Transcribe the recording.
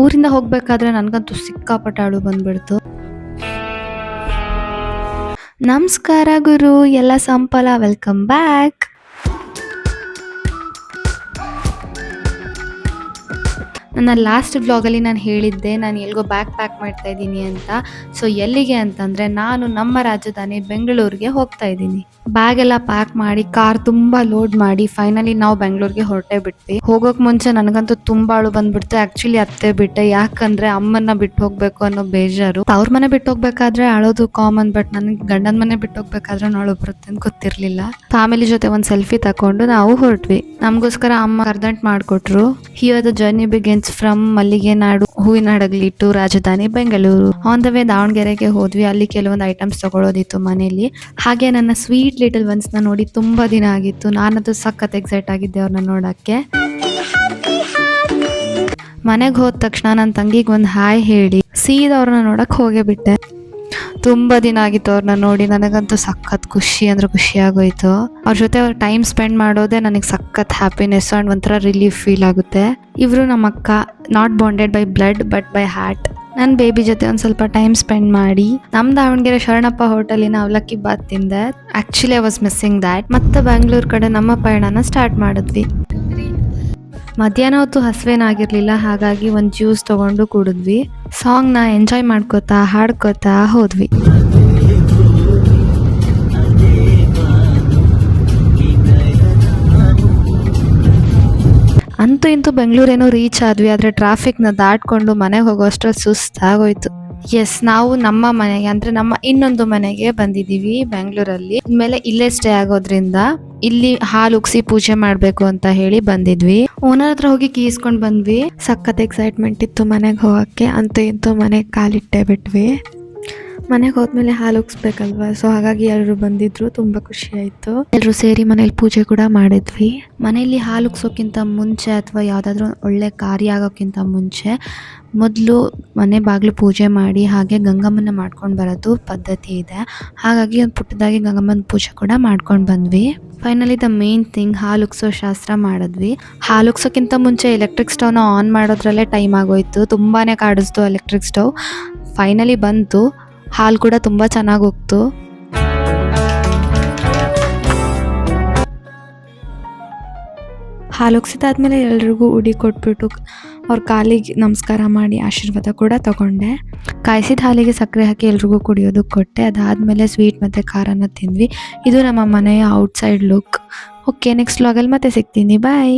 ಊರಿಂದ ಹೋಗ್ಬೇಕಾದ್ರೆ ನನಗಂತೂ ಸಿಕ್ಕಾಪಟ್ಟೆ ಅಳು ಬಂದ್ಬಿಡ್ತು. ನಮಸ್ಕಾರ ಗುರು, ಎಲ್ಲ ಸಂಪಲ, ವೆಲ್ಕಮ್ ಬ್ಯಾಕ್. ನನ್ನ ಲಾಸ್ಟ್ ವ್ಲಾಗಲ್ಲಿ ನಾನು ಹೇಳಿದ್ದೆ ನಾನು ಎಲ್ಲಿಗೋ ಬ್ಯಾಗ್ ಪ್ಯಾಕ್ ಮಾಡ್ತಾ ಇದ್ದೀನಿ ಅಂತ. ಸೊ ಎಲ್ಲಿಗೆ ಅಂತಂದರೆ ನಾನು ನಮ್ಮ ರಾಜಧಾನಿ ಬೆಂಗಳೂರಿಗೆ ಹೋಗ್ತಾ ಇದ್ದೀನಿ. ಬ್ಯಾಗ್ ಎಲ್ಲ ಪ್ಯಾಕ್ ಮಾಡಿ ಕಾರ್ ತುಂಬ ಲೋಡ್ ಮಾಡಿ ಫೈನಲಿ ನಾವು ಬೆಂಗಳೂರಿಗೆ ಹೊರಟೇ ಬಿಟ್ವಿ. ಹೋಗೋಕೆ ಮುಂಚೆ ನನಗಂತೂ ತುಂಬ ಅಳು ಬಂದ್ಬಿಡ್ತು. ಆ್ಯಕ್ಚುಲಿ ಅತ್ತೆ ಬಿಟ್ಟೆ, ಯಾಕಂದರೆ ಅಮ್ಮನ್ನ ಬಿಟ್ಟು ಹೋಗಬೇಕು ಅನ್ನೋ ಬೇಜಾರು. ಅವ್ರ ಮನೆ ಬಿಟ್ಟು ಹೋಗ್ಬೇಕಾದ್ರೆ ಅಳೋದು ಕಾಮನ್, ಬಟ್ ನನಗೆ ಗಂಡನ ಮನೆ ಬಿಟ್ಟು ಹೋಗ್ಬೇಕಾದ್ರೆ ಅಳು ಬರುತ್ತೆ ಅಂತ ಗೊತ್ತಿರಲಿಲ್ಲ. ಫ್ಯಾಮಿಲಿ ಜೊತೆ ಒಂದು ಸೆಲ್ಫಿ ತಗೊಂಡು ನಾವು ಹೊರಟ್ವಿ. ನಮಗೋಸ್ಕರ ಅಮ್ಮ ಅರ್ಧಂಟ್ ಮಾಡಿಕೊಟ್ರು. Here the journey begins from ಮಲ್ಲಿಗೆನಾಡು ಹೂವಿನಹಡಗಲಿ ಟು ರಾಜಧಾನಿ ಬೆಂಗಳೂರು. ಆನ್ ದ ವೇ ದಾವಣಗೆರೆಗೆ ಹೋದ್ವಿ. ಅಲ್ಲಿ ಕೆಲವೊಂದು ಐಟಮ್ಸ್ ತಗೊಳ್ಳೋದಿತ್ತು ಮನೇಲಿ. ಹಾಗೆ ನನ್ನ ಸ್ವೀಟ್ ಲಿಟಲ್ ಒನ್ಸ್ನ ನೋಡಿ ತುಂಬಾ ದಿನ ಆಗಿತ್ತು. ನಾನದು ಸಖತ್ ಎಕ್ಸೈಟ್ ಆಗಿದ್ದೆ ಅವ್ರನ್ನ ನೋಡಕ್ಕೆ. ಮನೆಗೆ ಹೋದ ತಕ್ಷಣ ನನ್ನ ತಂಗಿಗೆ ಒಂದು ಹಾಯ್ ಹೇಳಿ ಸೀದಾ ಅವ್ರನ್ನ ನೋಡಕ್ ಹೋಗೇ ಬಿಟ್ಟೆ. ತುಂಬ ದಿನ ಆಗಿತ್ತು ಅವ್ರನ್ನ ನೋಡಿ. ನನಗಂತೂ ಸಖತ್ ಖುಷಿ ಅಂದ್ರೆ ಖುಷಿ ಆಗೋಯ್ತು. ಅವ್ರ ಜೊತೆ ಅವ್ರ ಟೈಮ್ ಸ್ಪೆಂಡ್ ಮಾಡೋದೇ ನನಗೆ ಸಖತ್ ಹ್ಯಾಪಿನೆಸ್ ಆ್ಯಂಡ್ ಒಂಥರ ರಿಲೀಫ್ ಫೀಲ್ ಆಗುತ್ತೆ. ಇವರು ನಮ್ಮ ಅಕ್ಕ, not bonded by blood but by heart. ನನ್ನ ಬೇಬಿ ಜೊತೆ ಒಂದು ಸ್ವಲ್ಪ ಟೈಮ್ ಸ್ಪೆಂಡ್ ಮಾಡಿ ನಮ್ಮ ದಾವಣಗೆರೆ ಶರಣಪ್ಪ ಹೋಟೆಲಿನ ಅವಲಕ್ಕಿ ಬಾತ್ ತಿಂದೆ. Actually I was missing that. ಮತ್ತೆ ಬೆಂಗಳೂರು ಕಡೆ ನಮ್ಮ ಪಯಣನ ಸ್ಟಾರ್ಟ್ ಮಾಡಿದ್ವಿ. ಮಧ್ಯಾಹ್ನ ಹೊತ್ತು ಹಸುವೇನಾಗಿರ್ಲಿಲ್ಲ, ಹಾಗಾಗಿ ಒಂದು ಜ್ಯೂಸ್ ತೊಗೊಂಡು ಕುಡಿದ್ವಿ. ಸಾಂಗ್ನ ಎಂಜಾಯ್ ಮಾಡ್ಕೋತಾ ಹಾಡ್ಕೋತಾ ಹೋದ್ವಿ. ಅಂತೂ ಇಂತೂ ಬೆಂಗಳೂರೇನೋ ರೀಚ್ ಆದ್ವಿ. ಆದರೆ ಟ್ರಾಫಿಕ್ನ ದಾಟ್ಕೊಂಡು ಮನೆಗೆ ಹೋಗೋ ಅಷ್ಟರಲ್ಲಿ ಸುಸ್ತಾಗೋಯ್ತು. ಎಸ್, ನಾವು ನಮ್ಮ ಮನೆಗೆ ಅಂದರೆ ನಮ್ಮ ಇನ್ನೊಂದು ಮನೆಗೆ ಬಂದಿದ್ದೀವಿ ಬೆಂಗಳೂರಲ್ಲಿ. ಇನ್ಮೇಲೆ ಇಲ್ಲೇ ಸ್ಟೇ ಆಗೋದ್ರಿಂದ ಇಲ್ಲಿ ಹಾಲು ಉಗ್ಸಿ ಪೂಜೆ ಮಾಡಬೇಕು ಅಂತ ಹೇಳಿ ಬಂದಿದ್ವಿ. ಓನರ್ ಹತ್ರ ಹೋಗಿ ಕೀಸ್ಕೊಂಡು ಬಂದ್ವಿ. ಸಖತ್ ಎಕ್ಸೈಟ್ಮೆಂಟ್ ಇತ್ತು ಮನೆಗೆ ಹೋಗೋಕ್ಕೆ. ಅಂತೂ ಇಂತೂ ಮನೆಗೆ ಕಾಲಿಟ್ಟೆ ಬಿಟ್ವಿ. ಮನೆಗೆ ಹೋದ್ಮೇಲೆ ಹಾಲು ಉಗ್ಸ್ಬೇಕಲ್ವಾ, ಸೊ ಹಾಗಾಗಿ ಎಲ್ಲರೂ ಬಂದಿದ್ರು. ತುಂಬ ಖುಷಿ ಆಯಿತು. ಎಲ್ಲರೂ ಸೇರಿ ಮನೇಲಿ ಪೂಜೆ ಕೂಡ ಮಾಡಿದ್ವಿ. ಮನೆಯಲ್ಲಿ ಹಾಲು ಉಗ್ಸೋಕ್ಕಿಂತ ಮುಂಚೆ ಅಥವಾ ಯಾವುದಾದ್ರೂ ಒಳ್ಳೆ ಕಾರ್ಯ ಆಗೋಕ್ಕಿಂತ ಮುಂಚೆ ಮೊದಲು ಮನೆ ಬಾಗಿಲು ಪೂಜೆ ಮಾಡಿ ಹಾಗೆ ಗಂಗಮ್ಮನ ಮಾಡ್ಕೊಂಡು ಬರೋದು ಪದ್ಧತಿ ಇದೆ. ಹಾಗಾಗಿ ಒಂದು ಪುಟ್ಟದಾಗಿ ಗಂಗಮ್ಮನ ಪೂಜೆ ಕೂಡ ಮಾಡ್ಕೊಂಡು ಬಂದ್ವಿ. ಫೈನಲಿ ದ ಮೇನ್ ಥಿಂಗ್, ಹಾಲು ಉಗ್ಸೋ ಶಾಸ್ತ್ರ ಮಾಡಿದ್ವಿ. ಹಾಲು ಉಗ್ಸೋಕ್ಕಿಂತ ಮುಂಚೆ ಎಲೆಕ್ಟ್ರಿಕ್ ಸ್ಟವ್ನ ಆನ್ ಮಾಡೋದ್ರಲ್ಲೇ ಟೈಮ್ ಆಗೋಯ್ತು. ತುಂಬಾ ಕಾಡಿಸ್ತು ಎಲೆಕ್ಟ್ರಿಕ್ ಸ್ಟವ್. ಫೈನಲಿ ಬಂತು. ಹಾಲು ಕೂಡ ತುಂಬ ಚೆನ್ನಾಗಿ ಹೋಗ್ತು. ಹಾಲು ಉಗ್ಸಿದಾದ್ಮೇಲೆ ಎಲ್ರಿಗೂ ಉಡಿ ಕೊಟ್ಬಿಟ್ಟು ಅವ್ರ ಕಾಲಿಗೆ ನಮಸ್ಕಾರ ಮಾಡಿ ಆಶೀರ್ವಾದ ಕೂಡ ತಗೊಂಡೆ. ಕಾಯಿಸಿದ ಹಾಲಿಗೆ ಸಕ್ಕರೆ ಹಾಕಿ ಎಲ್ರಿಗೂ ಕುಡಿಯೋದಕ್ಕೆ ಕೊಟ್ಟೆ. ಅದಾದಮೇಲೆ ಸ್ವೀಟ್ ಮತ್ತು ಖಾರನ ತಿಂದ್ವಿ. ಇದು ನಮ್ಮ ಮನೆಯ ಔಟ್ಸೈಡ್ ಲುಕ್. ಓಕೆ, ನೆಕ್ಸ್ಟ್ ವ್ಲಾಗಲ್ಲಿ ಮತ್ತೆ ಸಿಗ್ತೀನಿ. ಬಾಯ್.